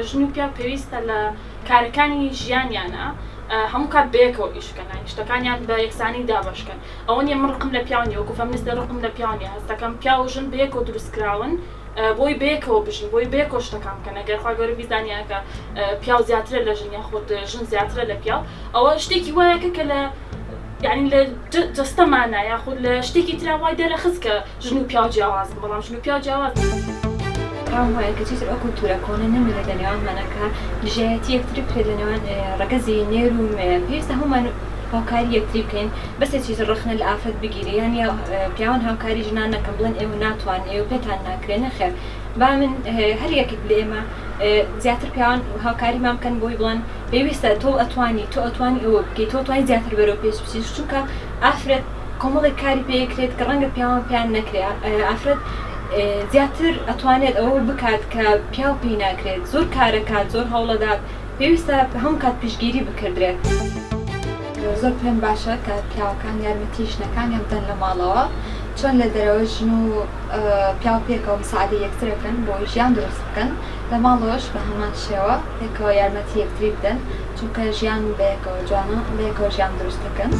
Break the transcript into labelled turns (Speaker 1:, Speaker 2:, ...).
Speaker 1: ژن و پیا پێویستە لە کارەکانی ژیانیانە هەموو کات بەیەکەوە ئیشکەن شتەکانیان بە یەکسانی دابشکەن ئەوە نیە من ڕقم لە پیاوانی وەکو فەمینیستە ڕقم لە پیاوانی هەستەکەم پیا و ژن بەیەکەوە دروستکراون بۆی بەیەکەوە بژین بۆی بەیەکەوە شتەکان بکەن ئەگەر خوا گەورە بیزانیان کە پیاو زیاترە لە ژن یاخود ژن زیاترە لە پیاو ئەوە شتێکی وایەکە کە لە یعنی لە جەستەمانە یاخود لە شتێکی ترا وای دەرەخست کە ژن و پیاو جیاوازن بەڵام ژن و پیاو جیاوازن
Speaker 2: ڕاو وایە کە چیتر ئەو کولتورە کۆنە نەمێنێت لە نێوانمانەکە دژایەتی یەکتری بکرێت لە نێوان ڕەگەزی نێر و پێویستە هەمومان هاوکاری یەکتری بکەین بەسێ چیز ڕخنە لە ئافرەت بگیرێ یان پیاوان هاوکاری ژنان نەکەن بڵێن ئێوە ناتوان ئێوە پێتان ناکرێ نەخێر با من هەر یەکێک لە ئێمە زیاتر پیاوان هاوکاریمان بکەن بۆی بڵێن پێویستە تۆ ئەتوانی ئەوە بکەیت تۆ توانی زیاتر بەرەو پێش بچیت چونکە ئافرەت کۆمەڵێک کاری پێکرێت کە ڕەنگە پیاوان پێیان نەکرێ ئافرەت زیاتر ئەتوانێت ئەوە بکات کە پیاو پێی ناکرێت زۆر کارەکات زۆر هەوڵەدات پێویستە هەموو کات پشگیری بکردرێت
Speaker 3: زۆر پێم باشە کە پیاوەکان یارمەتی ژنەکانیان بدەن لە ماڵەوە چۆن لە دەرەوە ژن و پیاو پێکەوە مساعدەی یەکترەکەن بۆی ژیان دروست بکەن لە ماڵەوەش بە هەمان شێوە پێکەوە یارمەتی یەکتری بدەن چونکە ژیان بەیەکەوە جوانە بەیەکەوە ژیان دروست دەکەن.